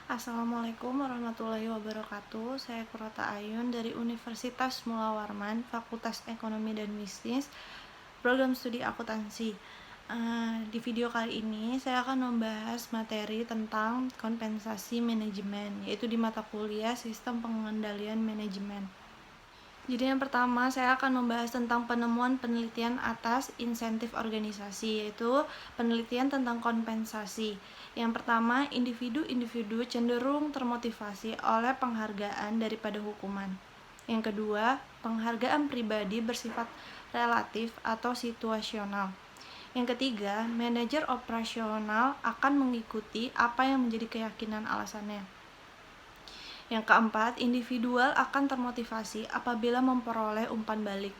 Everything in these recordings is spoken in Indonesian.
Assalamualaikum warahmatullahi wabarakatuh. Saya Kurata Ayun dari Universitas Mula Warman, Fakultas Ekonomi dan Bisnis, Program Studi Akuntansi. Di video kali ini saya akan membahas materi tentang kompensasi manajemen, yaitu di mata kuliah Sistem Pengendalian Manajemen. Jadi yang pertama saya akan membahas tentang penemuan penelitian atas insentif organisasi, yaitu penelitian tentang kompensasi. Yang pertama, individu-individu cenderung termotivasi oleh penghargaan daripada hukuman. Yang kedua, penghargaan pribadi bersifat relatif atau situasional. Yang ketiga, manajer operasional akan mengikuti apa yang menjadi keyakinan alasannya. Yang keempat, individual akan termotivasi apabila memperoleh umpan balik.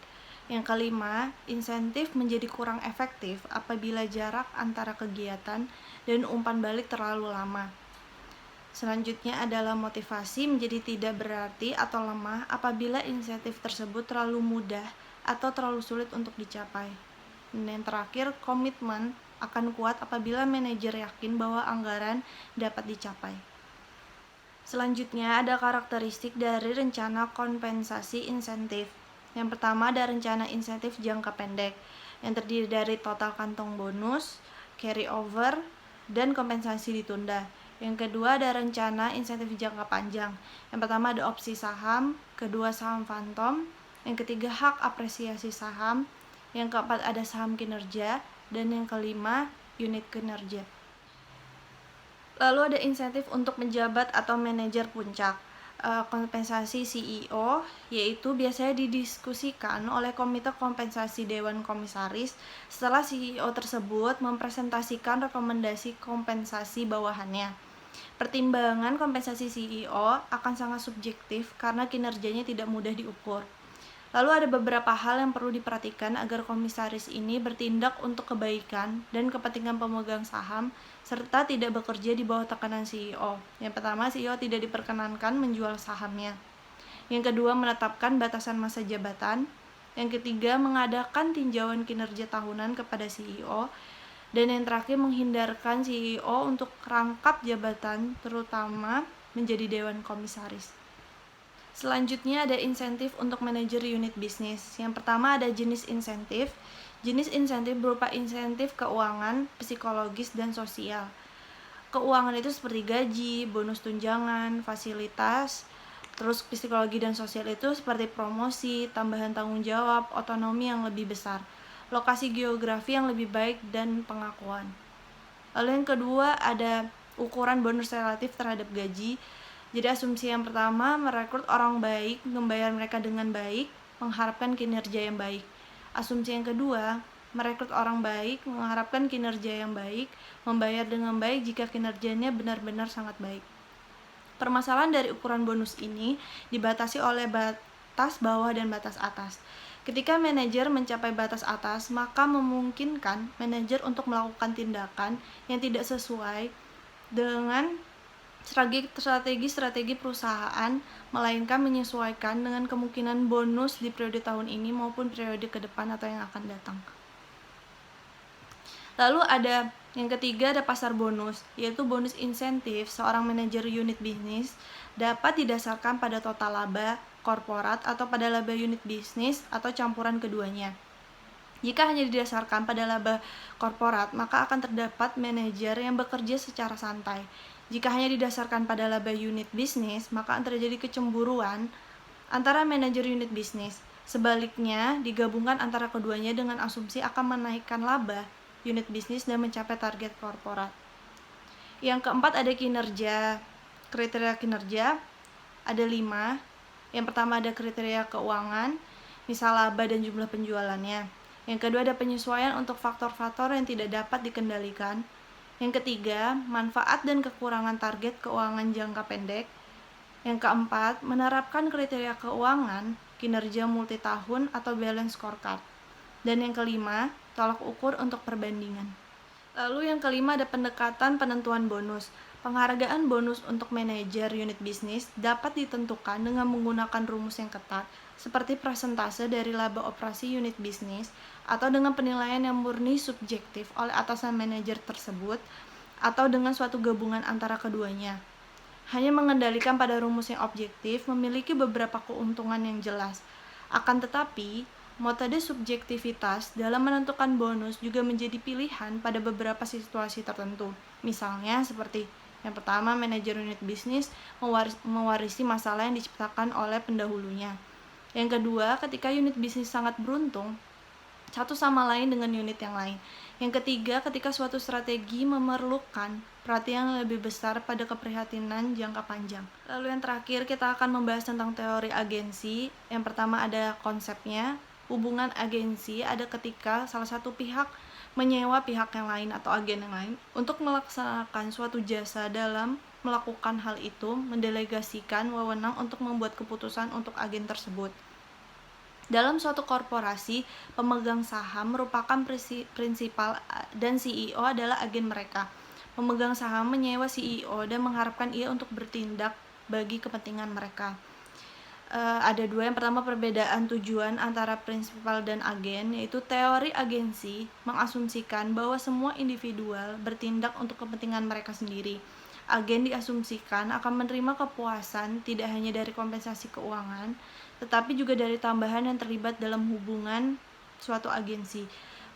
Yang kelima, insentif menjadi kurang efektif apabila jarak antara kegiatan dan umpan balik terlalu lama. Selanjutnya adalah motivasi menjadi tidak berarti atau lemah apabila insentif tersebut terlalu mudah atau terlalu sulit untuk dicapai. Dan yang terakhir, komitmen akan kuat apabila manajer yakin bahwa anggaran dapat dicapai. Selanjutnya ada karakteristik dari rencana kompensasi insentif. Yang pertama ada rencana insentif jangka pendek yang terdiri dari total kantong bonus, carry over, dan kompensasi ditunda. Yang kedua ada rencana insentif jangka panjang. Yang pertama ada opsi saham, kedua saham fantom, yang ketiga hak apresiasi saham, yang keempat ada saham kinerja, dan yang kelima unit kinerja. Lalu ada insentif untuk penjabat atau manajer puncak. Kompensasi CEO yaitu biasanya didiskusikan oleh Komite Kompensasi Dewan Komisaris setelah CEO tersebut mempresentasikan rekomendasi kompensasi bawahannya. Pertimbangan kompensasi CEO akan sangat subjektif karena kinerjanya tidak mudah diukur. Lalu ada beberapa hal yang perlu diperhatikan agar komisaris ini bertindak untuk kebaikan dan kepentingan pemegang saham serta tidak bekerja di bawah tekanan CEO. Yang pertama, CEO tidak diperkenankan menjual sahamnya. Yang kedua, menetapkan batasan masa jabatan. Yang ketiga, mengadakan tinjauan kinerja tahunan kepada CEO. Dan yang terakhir, menghindarkan CEO untuk rangkap jabatan, terutama menjadi dewan komisaris. Selanjutnya ada insentif untuk manajer unit bisnis. Yang pertama ada jenis insentif. Jenis insentif berupa insentif keuangan, psikologis, dan sosial. Keuangan itu seperti gaji, bonus tunjangan, fasilitas. Terus psikologi dan sosial itu seperti promosi, tambahan tanggung jawab, otonomi yang lebih besar, lokasi geografi yang lebih baik, dan pengakuan. Lalu yang kedua ada ukuran bonus relatif terhadap gaji. Jadi asumsi yang pertama, merekrut orang baik, membayar mereka dengan baik, mengharapkan kinerja yang baik. Asumsi yang kedua, merekrut orang baik, mengharapkan kinerja yang baik, membayar dengan baik jika kinerjanya benar-benar sangat baik. Permasalahan dari ukuran bonus ini dibatasi oleh batas bawah dan batas atas. Ketika manajer mencapai batas atas, maka memungkinkan manajer untuk melakukan tindakan yang tidak sesuai dengan strategi perusahaan, melainkan menyesuaikan dengan kemungkinan bonus di periode tahun ini maupun periode ke depan atau yang akan datang. Lalu ada yang ketiga ada pasar bonus, yaitu bonus insentif seorang manajer unit bisnis dapat didasarkan pada total laba korporat atau pada laba unit bisnis atau campuran keduanya. Jika hanya didasarkan pada laba korporat, maka akan terdapat manajer yang bekerja secara santai. Jika hanya didasarkan pada laba unit bisnis, maka akan terjadi kecemburuan antara manajer unit bisnis. Sebaliknya, digabungkan antara keduanya dengan asumsi akan menaikkan laba unit bisnis dan mencapai target korporat. Yang keempat ada kinerja. Kriteria kinerja ada 5. Yang pertama ada kriteria keuangan, misal laba dan jumlah penjualannya. Yang kedua ada penyesuaian untuk faktor-faktor yang tidak dapat dikendalikan. Yang ketiga, manfaat dan kekurangan target keuangan jangka pendek. Yang keempat, menerapkan kriteria keuangan, kinerja multitahun atau balance scorecard. Dan yang kelima, tolak ukur untuk perbandingan. Lalu yang kelima ada pendekatan penentuan bonus. Penghargaan bonus untuk manajer unit bisnis dapat ditentukan dengan menggunakan rumus yang ketat, seperti persentase dari laba operasi unit bisnis, atau dengan penilaian yang murni subjektif oleh atasan manajer tersebut, atau dengan suatu gabungan antara keduanya. hanya mengendalikan pada rumus yang objektif memiliki beberapa keuntungan yang jelas. Akan tetapi, metode subjektivitas dalam menentukan bonus juga menjadi pilihan pada beberapa situasi tertentu. Misalnya seperti yang pertama, manajer unit bisnis mewarisi masalah yang diciptakan oleh pendahulunya. Yang kedua, ketika unit bisnis sangat beruntung satu sama lain dengan unit yang lain. Yang ketiga, ketika suatu strategi memerlukan perhatian yang lebih besar pada keprihatinan jangka panjang. Lalu yang terakhir, kita akan membahas tentang teori agensi. Yang pertama ada konsepnya. Hubungan agensi ada ketika salah satu pihak menyewa pihak yang lain atau agen yang lain untuk melaksanakan suatu jasa. Dalam melakukan hal itu, mendelegasikan wewenang untuk membuat keputusan untuk agen tersebut. Dalam suatu korporasi, pemegang saham merupakan prinsipal dan CEO adalah agen mereka. Pemegang saham menyewa CEO dan mengharapkan ia untuk bertindak bagi kepentingan mereka. Ada dua. Yang pertama, perbedaan tujuan antara prinsipal dan agen, yaitu teori agensi mengasumsikan bahwa semua individual bertindak untuk kepentingan mereka sendiri. Agen diasumsikan akan menerima kepuasan tidak hanya dari kompensasi keuangan, tetapi juga dari tambahan yang terlibat dalam hubungan suatu agensi.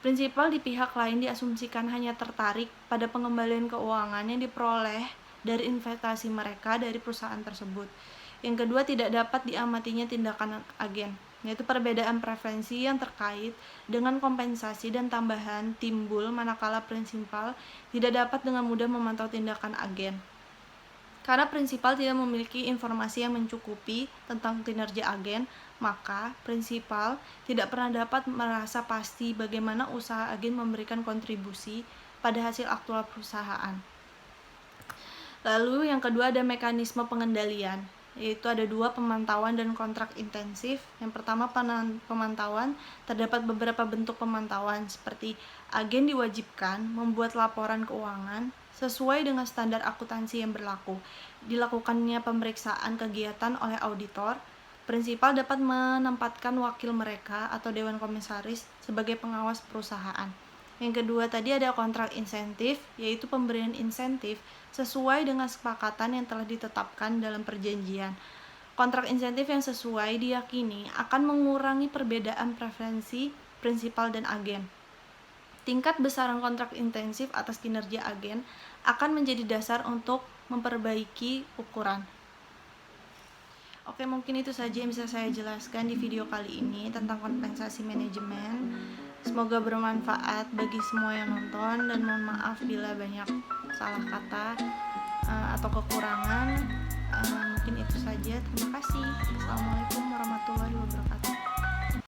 Prinsipal di pihak lain diasumsikan hanya tertarik pada pengembalian keuangan yang diperoleh dari investasi mereka dari perusahaan tersebut. Yang kedua, tidak dapat diamatinya tindakan agen, yaitu perbedaan preferensi yang terkait dengan kompensasi dan tambahan timbul manakala prinsipal tidak dapat dengan mudah memantau tindakan agen. Karena prinsipal tidak memiliki informasi yang mencukupi tentang kinerja agen, maka prinsipal tidak pernah dapat merasa pasti bagaimana usaha agen memberikan kontribusi pada hasil aktual perusahaan. Lalu yang kedua ada mekanisme pengendalian, yaitu ada dua, pemantauan dan kontrak intensif. Yang pertama, pemantauan. Terdapat beberapa bentuk pemantauan seperti agen diwajibkan membuat laporan keuangan sesuai dengan standar akuntansi yang berlaku. Dilakukannya pemeriksaan kegiatan oleh auditor. Prinsipal dapat menempatkan wakil mereka atau dewan komisaris sebagai pengawas perusahaan. Yang kedua tadi ada kontrak insentif, yaitu pemberian insentif sesuai dengan kesepakatan yang telah ditetapkan dalam perjanjian. Kontrak insentif yang sesuai diyakini akan mengurangi perbedaan preferensi prinsipal dan agen. Tingkat besaran kontrak intensif atas kinerja agen akan menjadi dasar untuk memperbaiki ukuran. Oke, mungkin itu saja yang bisa saya jelaskan di video kali ini tentang kompensasi manajemen. Semoga bermanfaat bagi semua yang nonton, dan mohon maaf bila banyak salah kata atau kekurangan. Mungkin itu saja. Terima kasih. Assalamualaikum warahmatullahi wabarakatuh.